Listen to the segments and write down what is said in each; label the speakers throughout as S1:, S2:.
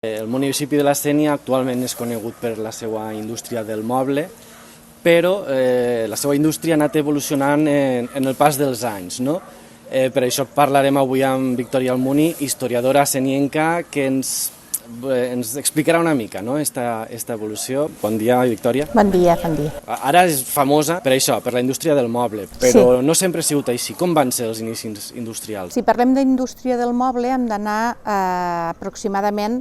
S1: El municipi de la Sénia actualment és conegut per la seva indústria del moble, però la seva indústria ha anat evolucionant en el pas dels anys, no? Per això parlarem avui amb Victòria Almuni, historiadora senienca, que ens explicarà una mica, no, esta evolució. Bon dia, Victòria.
S2: Bon dia, bon dia.
S1: Ara és famosa per això, per la indústria del moble, però no sempre ha sigut així. Com van ser els inicis industrials?
S2: Si parlem d'indústria del moble hem d'anar aproximadament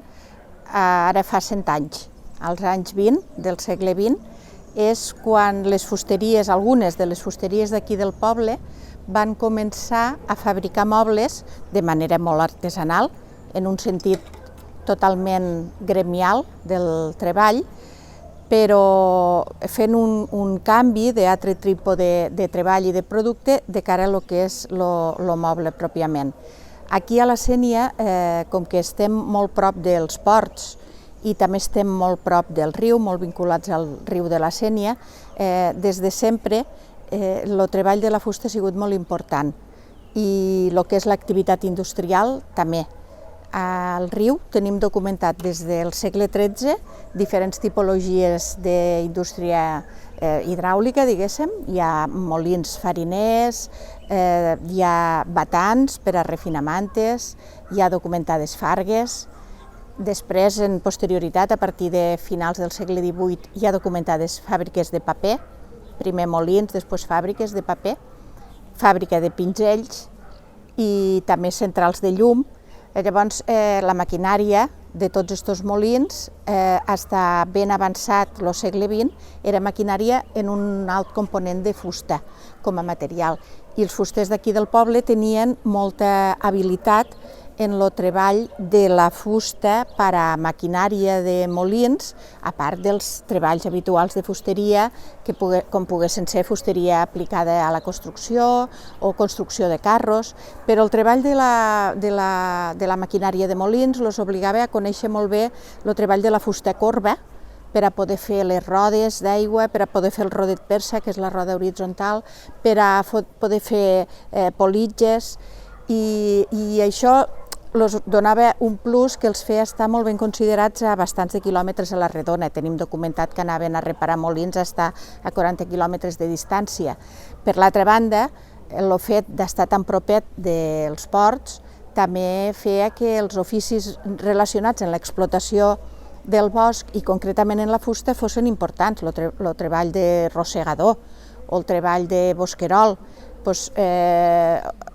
S2: ara fa 100 anys, als anys 20 del segle XX, és quan les fusteries, algunes de les fusteries d'aquí del poble, van començar a fabricar mobles de manera molt artesanal, en un sentit totalment gremial del treball, però fent un canvi d'altre tipus de treball i de producte de cara a lo que és el moble pròpiament. Aquí a la Sénia, com que estem molt prop dels ports i també estem molt prop del riu, molt vinculats al riu de la Sénia, des de sempre el treball de la fusta ha sigut molt important i el que és l'activitat industrial també. Al riu tenim documentat des del segle XIII diferents tipologies d'indústria hidràulica, diguéssim. Hi ha molins fariners, hi ha batans per a refinar mantes, hi ha documentades fargues. Després, en posterioritat, a partir de finals del segle XVIII, hi ha documentades fàbriques de paper, primer molins, després fàbriques de paper, fàbrica de pinzells i també centrals de llum. Llavors, la maquinària de tots aquests molins, està ben avançat el segle XX, era maquinària en un alt component de fusta com a material. I els fusters d'aquí del poble tenien molta habilitat en el treball de la fusta per a maquinària de molins, a part dels treballs habituals de fusteria, com poguessin ser fusteria aplicada a la construcció o construcció de carros, però el treball de la maquinària de molins els obligava a conèixer molt bé el treball de la fusta corba, per a poder fer les rodes d'aigua, per a poder fer el rodet persa, que és la roda horitzontal, per a poder fer politges, i això els donava un plus que els feia estar molt ben considerats a bastants de quilòmetres a la redona. Tenim documentat que anaven a reparar molins a 40 quilòmetres de distància. Per l'altra banda, el fet d'estar tan propet dels ports també feia que els oficis relacionats amb l'explotació del bosc i concretament en la fusta fossin importants. El treball de rossegador o el treball de bosquerol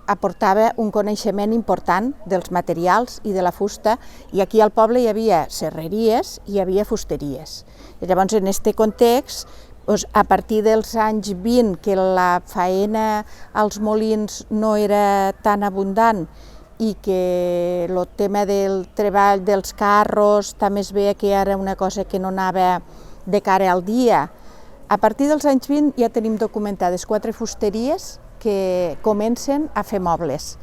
S2: aportava un coneixement important dels materials i de la fusta, i aquí al poble hi havia serreries i hi havia fusteries. I llavors, en aquest context, a partir dels anys 20, que la faena als molins no era tan abundant i que el tema del treball dels carros també es veia que era una cosa que no anava de cara al dia, a partir dels anys 20 ja tenim documentades 4 fusteries que comencen a fer mobles.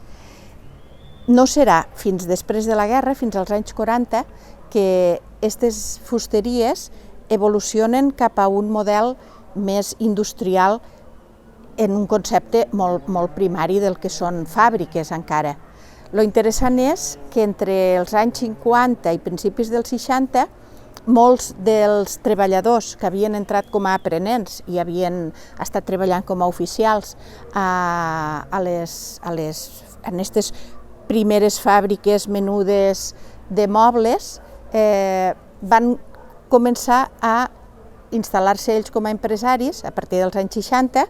S2: No serà fins després de la guerra, fins als anys 40, que aquestes fusteries evolucionen cap a un model més industrial en un concepte molt primari del que són fàbriques encara. Lo interessant és que entre els anys 50 i principis dels 60 molts dels treballadors que havien entrat com a aprenents i havien estat treballant com a oficials en aquestes primeres fàbriques menudes de mobles van començar a instal·lar-se ells com a empresaris a partir dels anys 60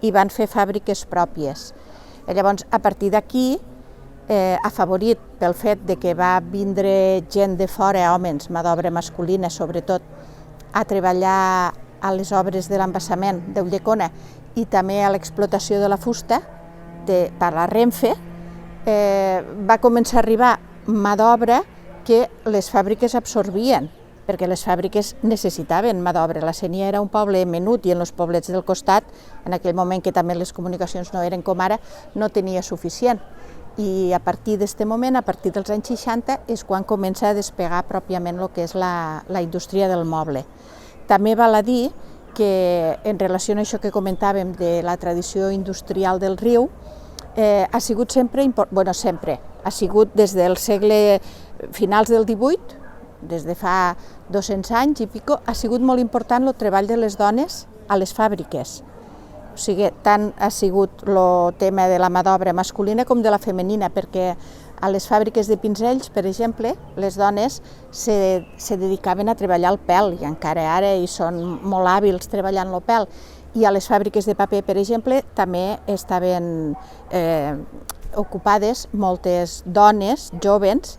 S2: i van fer fàbriques pròpies. Llavors, a partir d'aquí, afavorit pel fet de que va vindre gent de fora, homes, mà d'obra masculina sobretot, a treballar a les obres de l'embassament d'Ulldecona i també a l'explotació de la fusta per la Renfe, va començar a arribar mà d'obra que les fàbriques absorbien, perquè les fàbriques necessitaven mà d'obra. La Sénia era un poble menut i en els poblets del costat, en aquell moment que també les comunicacions no eren com ara, no tenia suficient. I a partir d'aquest moment, a partir dels anys 60, és quan comença a despegar pròpiament el que és la indústria del moble. També val a dir que, en relació a això que comentàvem de la tradició industrial del riu, ha sigut sempre, ha sigut des del segle finals del XVIII des de fa 200 anys i pico, ha sigut molt important el treball de les dones a les fàbriques. O sigui, tant ha sigut el tema de la mà d'obra masculina com de la femenina, perquè a les fàbriques de pinzells, per exemple, les dones se dedicaven a treballar el pèl, i encara ara hi són molt hàbils treballant el pèl. I a les fàbriques de paper, per exemple, també estaven ocupades moltes dones joves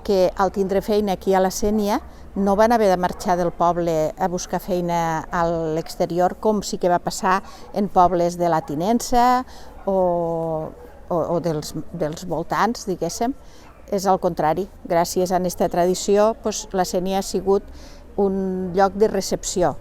S2: que al tindre feina aquí a la Sénia no van haver de marxar del poble a buscar feina a l'exterior, com sí que va passar en pobles de la Tinença o dels voltants, diguéssim. És al contrari, gràcies a aquesta tradició, la Sénia ha sigut un lloc de recepció,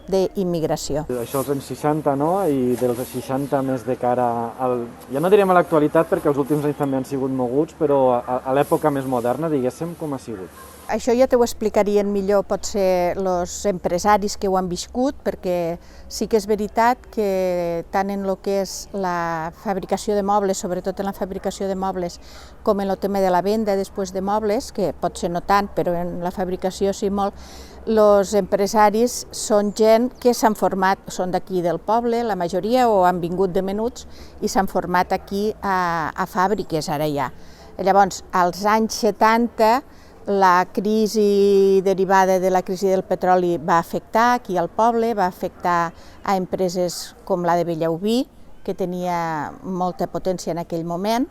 S2: d'immigració.
S3: Això els anys 60, no? I dels 60 més de cara al... Ja no diríem a l'actualitat, perquè els últims anys també han sigut moguts, però a l'època més moderna, diguéssim, com ha sigut?
S2: Això ja t'ho explicarien millor potser els empresaris que ho han viscut, perquè sí que és veritat que tant en el que és la fabricació de mobles, sobretot en la fabricació de mobles, com en el tema de la venda després de mobles, que potser no tant, però en la fabricació sí molt, els empresaris són gent que s'han format, són d'aquí del poble, la majoria, o han vingut de menuts i s'han format aquí a fàbriques, ara ja. Llavors, als anys 70, la crisi derivada de la crisi del petroli va afectar aquí al poble, va afectar a empreses com la de Bellauví, que tenia molta potència en aquell moment,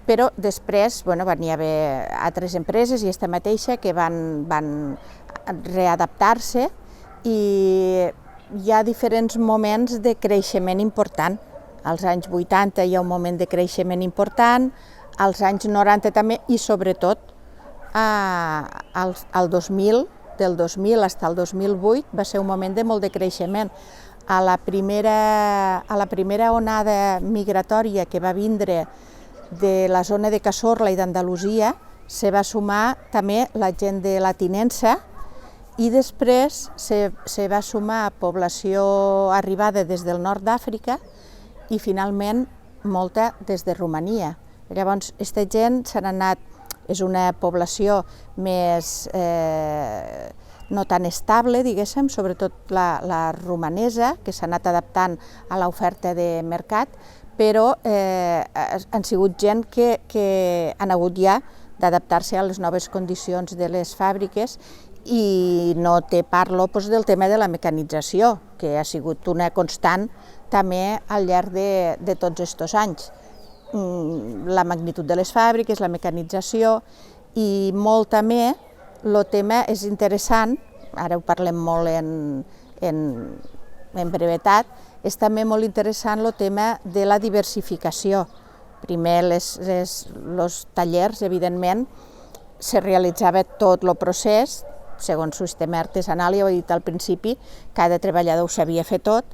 S2: però després van hi haver altres empreses i aquesta mateixa que van readaptar-se i hi ha diferents moments de creixement important. Als anys 80 hi ha un moment de creixement important, als anys 90 també i sobretot al 2000, del 2000 fins al 2008 va ser un moment de molt de creixement. A la primera onada migratòria que va vindre de la zona de Cazorla i d'Andalusia se va sumar també la gent de la Tinença i després se va sumar població arribada des del nord d'Àfrica i finalment molta des de Romania. Llavors, aquesta gent s'han anat, és una població més no tan estable, diguéssim, sobretot la romanesa, que s'ha anat adaptant a l'oferta de mercat, però han sigut gent que han hagut ja d'adaptar-se a les noves condicions de les fàbriques i no parlo del tema de la mecanització, que ha sigut una constant també al llarg de tots aquests anys. La magnitud de les fàbriques, la mecanització i molt també el tema és interessant, ara ho parlem molt en brevetat, és també molt interessant el tema de la diversificació. Primer, els tallers, evidentment, se realitzava tot el procés, segons el sistema artesanal, ja ho he dit al principi, cada treballador ho sabia fer tot.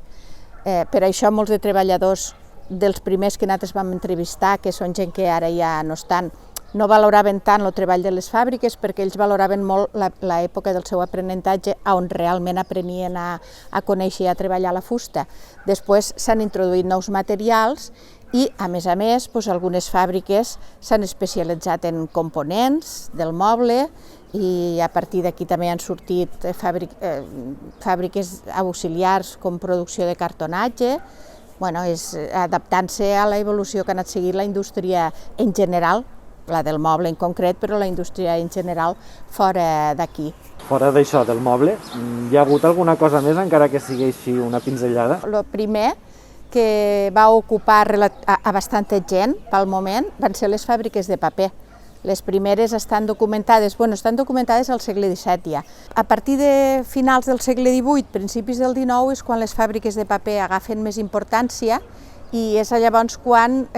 S2: Per això molts de treballadors dels primers que nosaltres vam entrevistar, que són gent que ara ja no estan, no valoraven tant el treball de les fàbriques perquè ells valoraven molt l'època del seu aprenentatge on realment aprenien a conèixer i a treballar la fusta. Després s'han introduït nous materials i, a més, algunes fàbriques s'han especialitzat en components del moble i a partir d'aquí també han sortit fàbriques auxiliars com producció de cartonatge, adaptant-se a la evolució que ha anat seguint la indústria en general, la del moble en concret, però la indústria en general fora d'aquí.
S3: Fora d'això, del moble, hi ha hagut alguna cosa més, encara que sigui així una pinzellada?
S2: El primer que va ocupar a bastanta gent pel moment van ser les fàbriques de paper. Les primeres estan documentades al segle XVII ja. A partir de finals del segle XVIII, principis del XIX, és quan les fàbriques de paper agafen més importància i és llavors quan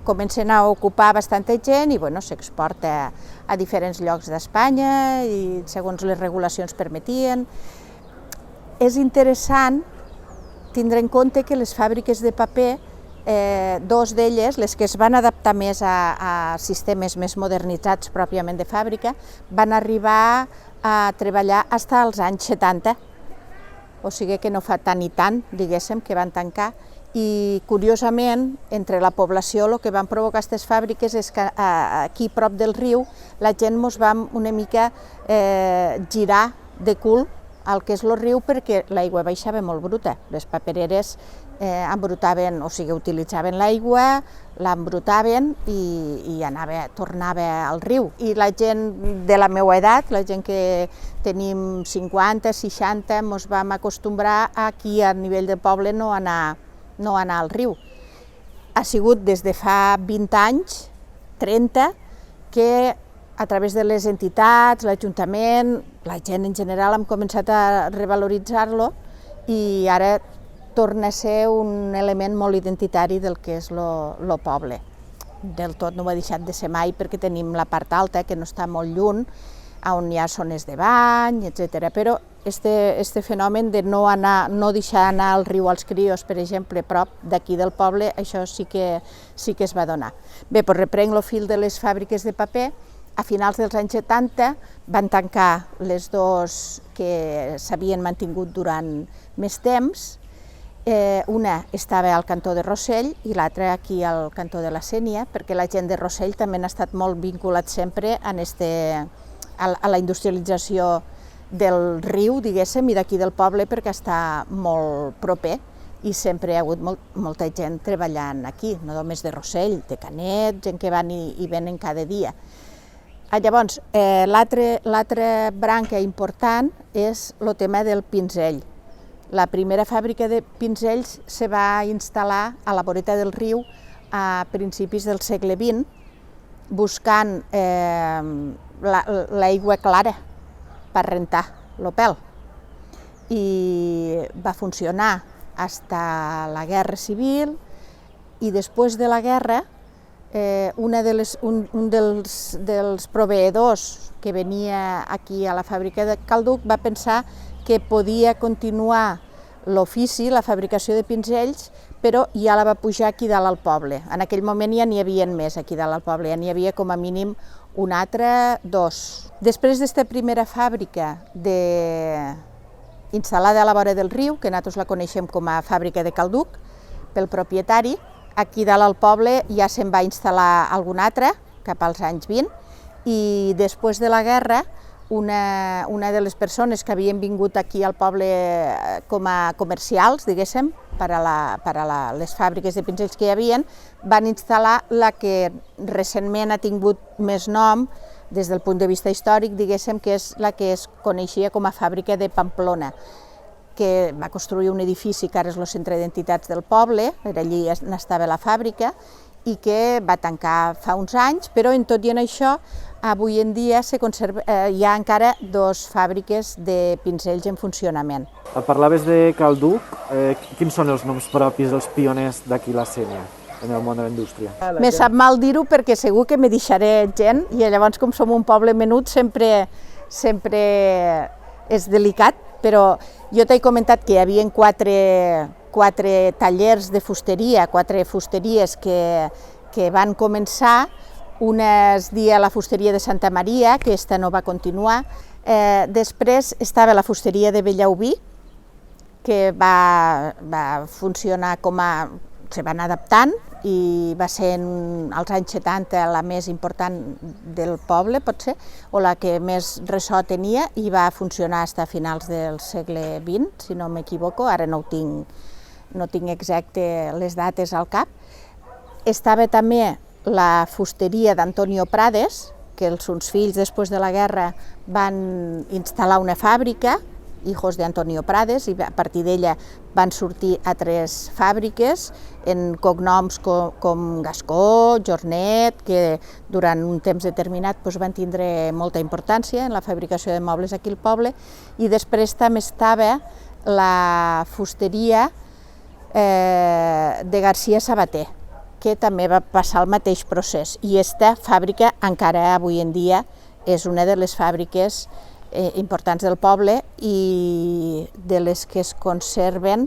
S2: comencen a ocupar bastanta gent i s'exporta a diferents llocs d'Espanya i segons les regulacions permetien. És interessant tindre en compte que les fàbriques de paper, dos d'elles, les que es van adaptar més a sistemes més modernitzats pròpiament de fàbrica, van arribar a treballar fins als anys 70, o sigui que no fa tant i tant, diguéssim, que van tancar, I, curiosament, entre la població el que van provocar aquestes fàbriques és que aquí, prop del riu, la gent ens va una mica girar de cul al que és el riu perquè l'aigua baixava molt bruta. Les papereres embrutaven, o sigui, utilitzaven l'aigua, l'embrutaven i tornava al riu. I la gent de la meva edat, la gent que tenim 50, 60, ens vam acostumbrar aquí a nivell del poble no anar al riu. Ha sigut des de fa 20 anys, 30, que a través de les entitats, l'Ajuntament, la gent en general hem començat a revaloritzar-lo i ara torna a ser un element molt identitari del que és el poble. Del tot no ho ha deixat de ser mai perquè tenim la part alta, que no està molt lluny, on hi ha zones de bany, etc. Però este fenomen de no deixar anar al riu als crios, per exemple, prop d'aquí del poble, això sí que es va donar. Bé, doncs reprenc el fil de les fàbriques de paper. A finals dels anys 70 van tancar les dues que s'havien mantingut durant més temps. Una estava al cantó de Rossell i l'altra aquí al cantó de la Sénia, perquè la gent de Rossell també ha estat molt vinculat sempre a la industrialització del riu, diguéssim, i d'aquí del poble perquè està molt proper i sempre hi ha hagut molta gent treballant aquí, no només de Rossell, de Canet, gent que van i venen cada dia. Llavors, l'altra branca important és el tema del pinzell. La primera fàbrica de pinzells se va instal·lar a la voreta del riu a principis del segle XX, buscant l'aigua clara per rentar el pèl. I va funcionar fins a la Guerra Civil i després de la guerra un dels proveïdors que venia aquí a la fàbrica de Calduc va pensar que podia continuar l'ofici, la fabricació de pinzells, però ja la va pujar aquí dalt al poble. En aquell moment ja n'hi havia més aquí dalt al poble, ja n'hi havia com a mínim un altre, dos. Després d'esta primera fàbrica instal·lada a la vora del riu, que nosaltres la coneixem com a fàbrica de Calduc, pel propietari, aquí dalt al poble ja se'n va instal·lar alguna altra, cap als anys 20, i després de la guerra una de les persones que havien vingut aquí al poble com a comercials, diguéssim, per a les fàbriques de pinzells que hi havien, van instal·lar la que recentment ha tingut més nom des del punt de vista històric, diguéssim, que és la que es coneixia com a fàbrica de Pamplona, que va construir un edifici que ara és el centre d'entitats del poble, allí estava la fàbrica, i que va tancar fa uns anys, però en tot i en això, avui en dia hi ha encara dues fàbriques de pinzells en funcionament.
S3: Parlaves de Calduc, quins són els noms propis dels pioners d'aquí la Sénia, en el món de la indústria?
S2: Me sap mal dir-ho perquè segur que me deixaré gent, i llavors com som un poble menut sempre és delicat, però jo t'he comentat que hi havia quatre tallers de fusteria, quatre fusteries que van començar. Una es deia la fusteria de Santa Maria, que aquesta no va continuar. Després estava la fusteria de Bellauví, que va funcionar se van adaptant i va ser als anys 70 la més important del poble, potser, o la que més ressò tenia, i va funcionar fins a finals del segle XX, si no m'equivoco, ara no tinc exacte les dates al cap. Estava també la fusteria d'Antonio Prades, que els seus fills després de la guerra van instal·lar una fàbrica, Hijos de Antonio Prades, i a partir d'ella van sortir altres fàbriques en cognoms com Gascó, Jornet, que durant un temps determinat van tindre molta importància en la fabricació de mobles aquí al poble, i després també estava la fusteria de García Sabater, que també va passar el mateix procés, i aquesta fàbrica encara avui en dia és una de les fàbriques importants del poble i de les que es conserven,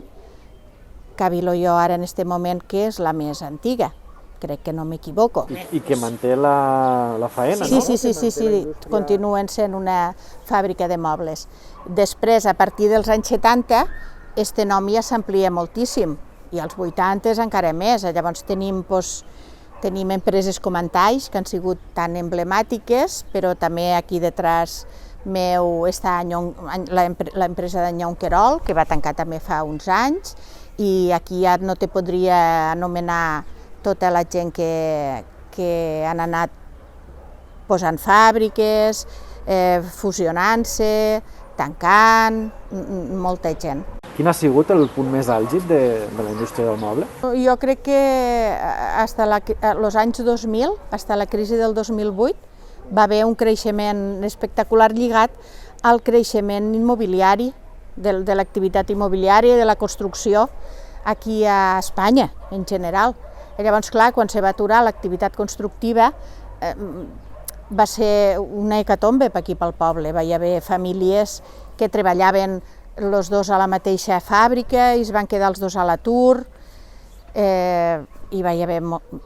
S2: cavilo jo ara en aquest moment, que és la més antiga, crec que no m'equivoco.
S3: I que manté la faena, no?
S2: Sí, continuen sent una fàbrica de mobles. Després, a partir dels anys 70, este nom ja s'amplia moltíssim, i als 80 encara més. Llavors tenim empreses com Antaix, que han sigut tan emblemàtiques, però també aquí detrás meu està l'empresa d'Anyón Querol, que va tancar també fa uns anys, i aquí ja no te podria anomenar tota la gent que han anat posant fàbriques, fusionant-se, tancant, molta gent.
S3: Quin ha sigut el punt més àlgid de la indústria del moble?
S2: Jo crec que fins als anys 2000, fins a la crisi del 2008, va haver un creixement espectacular lligat al creixement immobiliari, de l'activitat immobiliària i de la construcció aquí a Espanya, en general. Llavors, clar, quan se va aturar l'activitat constructiva, va ser una hecatombe aquí pel poble. Va haver famílies que treballaven els dos a la mateixa fàbrica i es van quedar els dos a l'atur. Hi va haver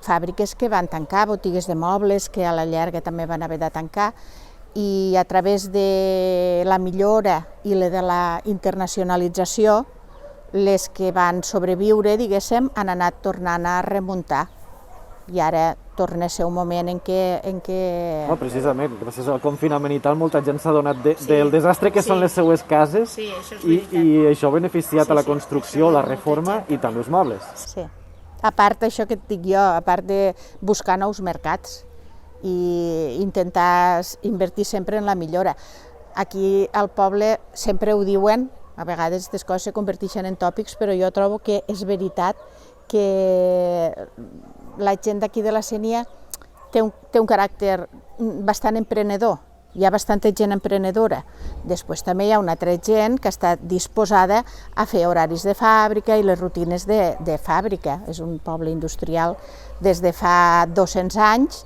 S2: fàbriques que van tancar, botigues de mobles que a la llarga també van haver de tancar, i a través de la millora i de la internacionalització, les que van sobreviure, diguéssim, han anat tornant a remuntar. I ara torna a ser un moment en què...
S3: Precisament, gràcies al confinament i tal, molta gent s'ha donat del desastre que són les seues cases, i això ha beneficiat a la construcció, la reforma i també els mobles.
S2: Sí. A part d'això que et dic jo, a part de buscar nous mercats i intentar invertir sempre en la millora. Aquí al poble sempre ho diuen, a vegades aquestes coses se converteixen en tòpics, però jo trobo que és veritat que la gent d'aquí de la Sénia té un caràcter bastant emprenedor. Hi ha bastanta gent emprenedora. Després també hi ha una altra gent que està disposada a fer horaris de fàbrica i les rutines de fàbrica. És un poble industrial des de fa 200 anys,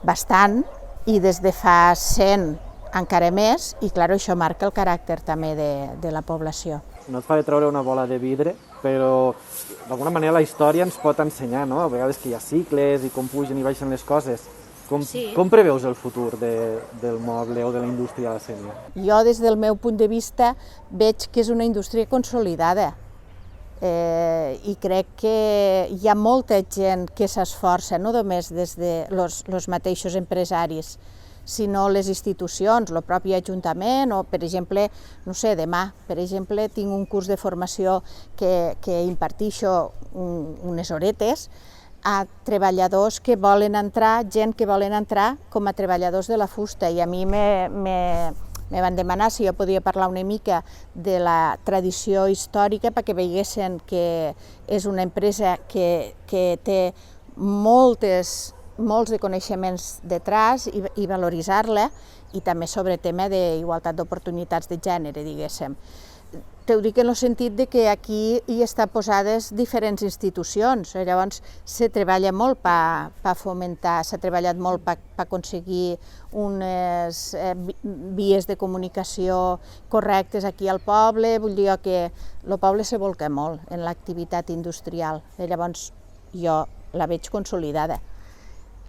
S2: bastant, i des de fa 100 encara més, i clar, això marca el caràcter també de la població.
S3: No et faré treure una bola de vidre, però d'alguna manera la història ens pot ensenyar, no? A vegades que hi ha cicles i com pugen i baixen les coses. Com preveus el futur del moble o de la indústria a la Sénia?
S2: Jo, des del meu punt de vista, veig que és una indústria consolidada i crec que hi ha molta gent que s'esforça, no només des de els mateixos empresaris, sinó les institucions, el propi Ajuntament, o, per exemple, no sé, demà, per exemple, tinc un curs de formació que impartixo unes horetes a treballadors que volen entrar, gent que volen entrar com a treballadors de la fusta, i a mi me van demanar si jo podia parlar una mica de la tradició històrica perquè veiessin que és una empresa que té molts de coneixements detrás i valoritzar-la, i també sobre tema d'igualtat d'oportunitats de gènere, diguéssim. T'ho dic en el sentit que aquí hi estan posades diferents institucions, llavors se treballa molt per fomentar, s'ha treballat molt per aconseguir unes vies de comunicació correctes aquí al poble, vull dir que el poble se bolca molt en l'activitat industrial, llavors jo la veig consolidada.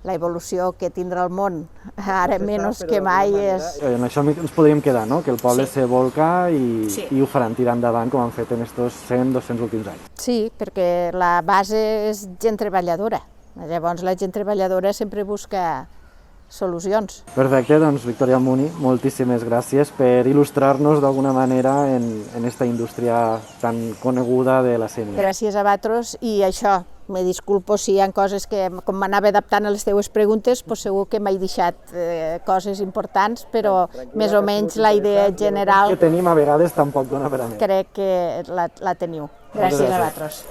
S2: La evolució que tindrà el món, ara menys que mai, és...
S3: En això ens podríem quedar, no? Que el poble se volca i ho faran tirar endavant com han fet en aquests 100-200 últims anys.
S2: Sí, perquè la base és gent treballadora. Llavors la gent treballadora sempre busca solucions.
S3: Perfecte, doncs Victòria Muni, moltíssimes gràcies per il·lustrar-nos d'alguna manera en aquesta indústria tan coneguda de la Sénia.
S2: Gràcies a vosaltres, i això, me disculpo si hi ha coses que, com m'anava adaptant a les teves preguntes, segur que m'he deixat coses importants, però més o menys la idea general...
S3: Que tenim a vegades tampoc dona per a més.
S2: Crec que la teniu. Gràcies a vosaltres.